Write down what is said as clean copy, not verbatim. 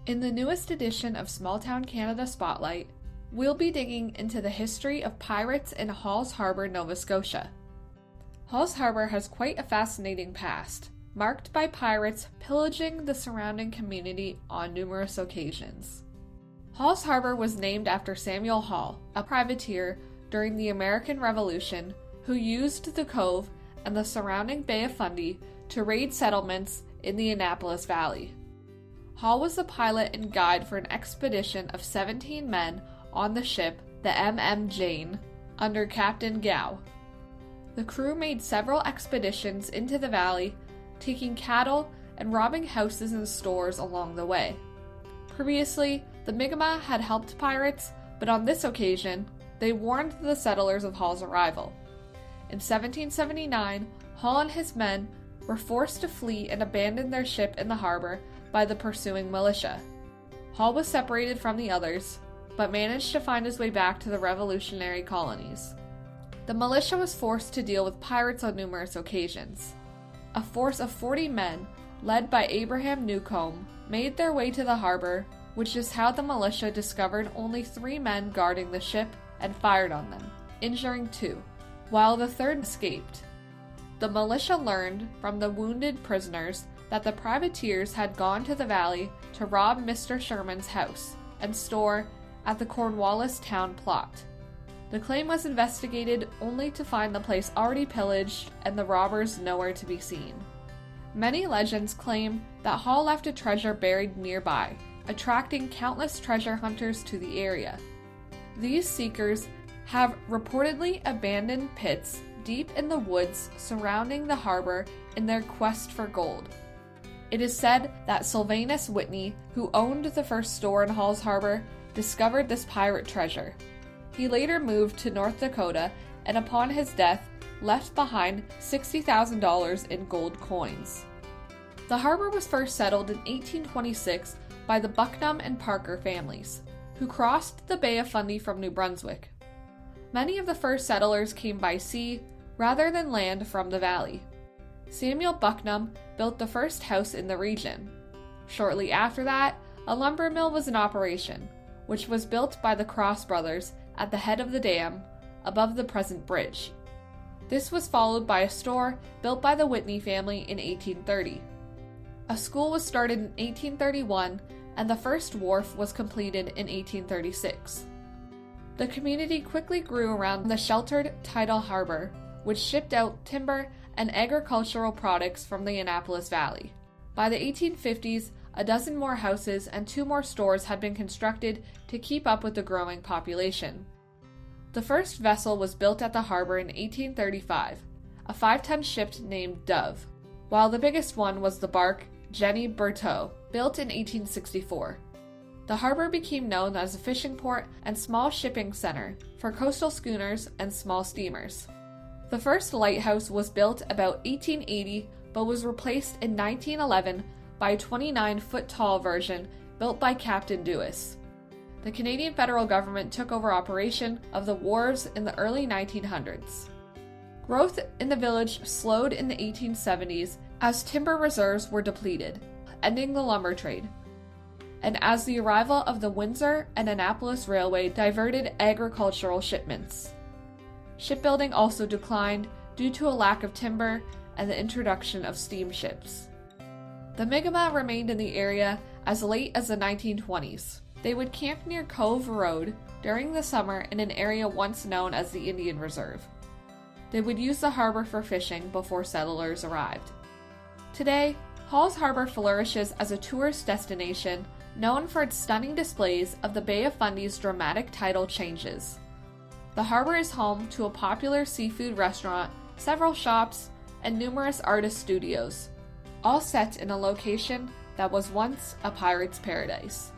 In the newest edition of Small Town Canada Spotlight, we'll be digging into the history of pirates in Hall's Harbour, Nova Scotia. Hall's Harbour has quite a fascinating past, marked by pirates pillaging the surrounding community on numerous occasions. Hall's Harbour was named after Samuel Hall, a privateer during the American Revolution who used the cove and the surrounding Bay of Fundy to raid settlements in the Annapolis Valley. Hall was the pilot and guide for an expedition of 17 men on the ship, the M.M. Jane, under Captain Gow. The crew made several expeditions into the valley, taking cattle and robbing houses and stores along the way. Previously, the Mi'kmaq had helped pirates, but on this occasion, they warned the settlers of Hall's arrival. In 1779, Hall and his men were forced to flee and abandon their ship in the harbor by the pursuing militia. Hall was separated from the others, but managed to find his way back to the revolutionary colonies. The militia was forced to deal with pirates on numerous occasions. A force of 40 men, led by Abraham Newcomb, made their way to the harbor, which is how the militia discovered only 3 men guarding the ship and fired on them, injuring 2, while the third escaped. The militia learned from the wounded prisoners that the privateers had gone to the valley to rob Mr. Sherman's house and store at the Cornwallis town plot. The claim was investigated only to find the place already pillaged and the robbers nowhere to be seen. Many legends claim that Hall left a treasure buried nearby, attracting countless treasure hunters to the area. These seekers have reportedly abandoned pits deep in the woods surrounding the harbor in their quest for gold. It is said that Sylvanus Whitney, who owned the first store in Hall's Harbour, discovered this pirate treasure. He later moved to North Dakota and upon his death left behind $60,000 in gold coins. The harbor was first settled in 1826 by the Bucknam and Parker families, who crossed the Bay of Fundy from New Brunswick. Many of the first settlers came by sea rather than land from the valley. Samuel Bucknam built the first house in the region. Shortly after that, a lumber mill was in operation, which was built by the Cross brothers at the head of the dam, above the present bridge. This was followed by a store built by the Whitney family in 1830. A school was started in 1831, and the first wharf was completed in 1836. The community quickly grew around the sheltered tidal harbor, which shipped out timber and agricultural products from the Annapolis Valley. By the 1850s, a dozen more houses and 2 more stores had been constructed to keep up with the growing population. The first vessel was built at the harbor in 1835, a 5-ton ship named Dove, while the biggest one was the bark Jenny Berthoud, built in 1864. The harbor became known as a fishing port and small shipping center for coastal schooners and small steamers. The first lighthouse was built about 1880, but was replaced in 1911 by a 29-foot-tall version built by Captain Dewis. The Canadian federal government took over operation of the wharves in the early 1900s. Growth in the village slowed in the 1870s as timber reserves were depleted, ending the lumber trade, and as the arrival of the Windsor and Annapolis Railway diverted agricultural shipments. Shipbuilding also declined due to a lack of timber and the introduction of steamships. The Mi'kmaq remained in the area as late as the 1920s. They would camp near Cove Road during the summer in an area once known as the Indian Reserve. They would use the harbor for fishing before settlers arrived. Today, Hall's Harbour flourishes as a tourist destination known for its stunning displays of the Bay of Fundy's dramatic tidal changes. The harbor is home to a popular seafood restaurant, several shops, and numerous artist studios, all set in a location that was once a pirate's paradise.